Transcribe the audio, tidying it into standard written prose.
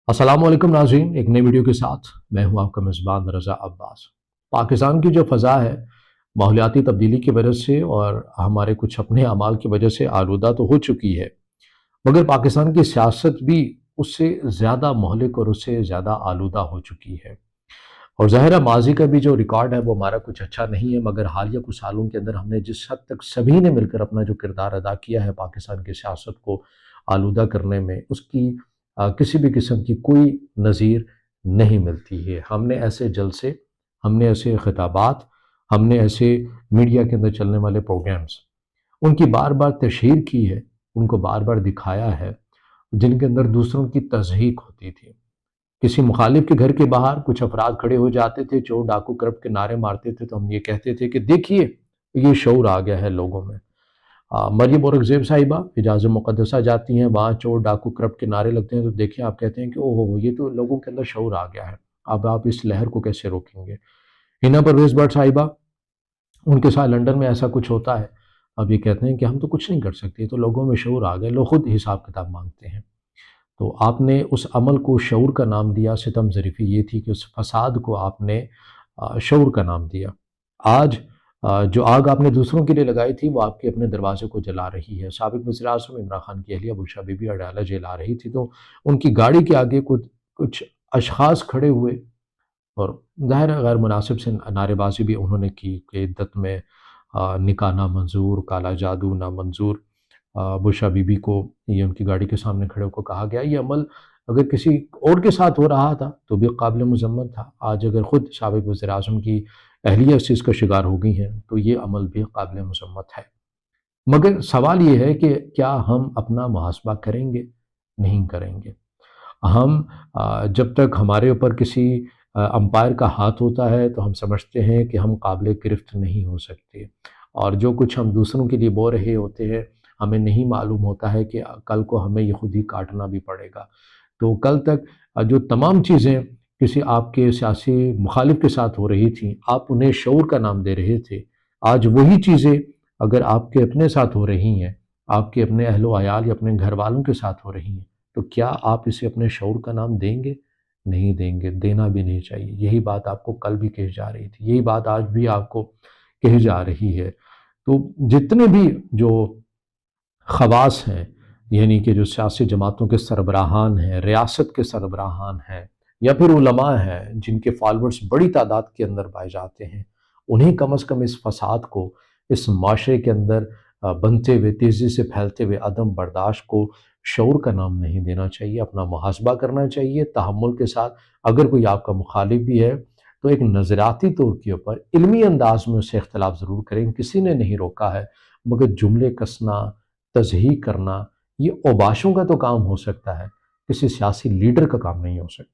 अस्सलाम वालेकुम नाज़रीन, एक नई वीडियो के साथ मैं हूं आपका मेज़बान रज़ा अब्बास। पाकिस्तान की जो फ़ज़ा है माहौलियाती तब्दीली की वजह से और हमारे कुछ अपने अमाल की वजह से आलूदा तो हो चुकी है, मगर पाकिस्तान की सियासत भी उससे ज़्यादा महलिक और उससे ज़्यादा आलूदा हो चुकी है। और ज़ाहिर है माज़ी का भी जो रिकॉर्ड है वो हमारा कुछ अच्छा नहीं है, मगर हालिया कुछ सालों के अंदर हमने जिस हद तक सभी ने मिलकर अपना जो किरदार अदा किया है पाकिस्तान की सियासत को आलूदा करने में, उसकी किसी भी किस्म की कोई नज़ीर नहीं मिलती है। हमने ऐसे जलसे, हमने ऐसे खिताबात, हमने ऐसे मीडिया के अंदर चलने वाले प्रोग्राम्स, उनकी बार बार तशहीर की है, उनको बार बार दिखाया है, जिनके अंदर दूसरों की तज़हीक होती थी। किसी मुखालिफ के घर के बाहर कुछ अफराद खड़े हो जाते थे, चोर डाकू करप्ट के नारे मारते थे, तो हम ये कहते थे कि देखिए ये शऊर आ गया है लोगों में। मरियम औरंगज़ेब साहिबा हिजाज़ मुक़द्दसा जाती हैं, वहाँ चोर डाकू करप्ट के नारे लगते हैं, तो देखिए आप कहते हैं कि ओहो ये तो लोगों के अंदर शऊर आ गया है, अब आप इस लहर को कैसे रोकेंगे। हिना परवेज़ भट्ट साहिबा, उनके साथ लंदन में ऐसा कुछ होता है, अब ये कहते हैं कि हम तो कुछ नहीं कर सकते, ये तो लोगों में शऊर आ गया, लोग खुद हिसाब किताब मांगते हैं। तो आपने उस अमल को शऊर का नाम दिया, सितम ज़रीफ़ी ये थी कि उस फ़साद को आपने शऊर का नाम दिया। आज जो आग आपने दूसरों के लिए लगाई थी वो आपके अपने दरवाज़े को जला रही है। साबिक़ वज़ीर-ए-आज़म इमरान खान की अहलिया बुशरा बीबी अडयाला जेल आ रही थी, तो उनकी गाड़ी के आगे कुछ अशख़ास खड़े हुए और ज़ाहिर है गैर मुनासिब से नारेबाज़ी भी उन्होंने की कि इद्दत में निकाह नामंज़ूर, काला जादू नामंज़ूर। बुशरा बीबी को ये उनकी गाड़ी के सामने खड़े होकर कहा गया, ये अमल अगर किसी और के साथ हो रहा था तो भी काबिल मज़म्मत था। आज अगर ख़ुद साबिक़ वज़ीर-ए-आज़म की अहलिया इस चीज़ का शिकार हो गई हैं तो ये अमल भी काबिल मज़म्मत है। मगर सवाल ये है कि क्या हम अपना मुहासबा करेंगे? नहीं करेंगे। हम जब तक हमारे ऊपर किसी अंपायर का हाथ होता है तो हम समझते हैं कि हम काबिल गिरफ्त नहीं हो सकते, और जो कुछ हम दूसरों के लिए बो रहे होते हैं हमें नहीं मालूम होता है कि कल को हमें ये खुद ही काटना भी पड़ेगा। तो कल तक जो तमाम चीज़ें किसी आपके सियासी मुखालिफ के साथ हो रही थी, आप उन्हें शऊर का नाम दे रहे थे। आज वही चीज़ें अगर आपके अपने साथ हो रही हैं, आपके अपने अहलो-अयाल या अपने घर वालों के साथ हो रही हैं, तो क्या आप इसे अपने शऊर का नाम देंगे? नहीं देंगे, देना भी नहीं चाहिए। यही बात आपको कल भी कही जा रही थी, यही बात आज भी आपको कही जा रही है। तो जितने भी जो ख़वास हैं, यानी कि जो सियासी जमातों के सरबराहान हैं, रियासत के सरबराहान हैं, या फिर उलमा हैं जिनके फॉलोअर्स बड़ी तादाद के अंदर पाए जाते हैं, उन्हें कम अज़ कम इस फ़साद को इस माशरे के अंदर बनते हुए, तेज़ी से फैलते हुए अदम बर्दाश्त को शऊर का नाम नहीं देना चाहिए। अपना मुहासबा करना चाहिए तहम्मुल के साथ। अगर कोई आपका मुखालिफ भी है तो एक नज़रियाती तौर के ऊपर इल्मी अंदाज में उससे इख्तिलाफ़ ज़रूर करें, किसी ने नहीं रोका है, मगर जुमले कसना, तज़हीक करना, ये औबाशों का तो काम हो सकता है, किसी सियासी लीडर का काम नहीं हो सकता।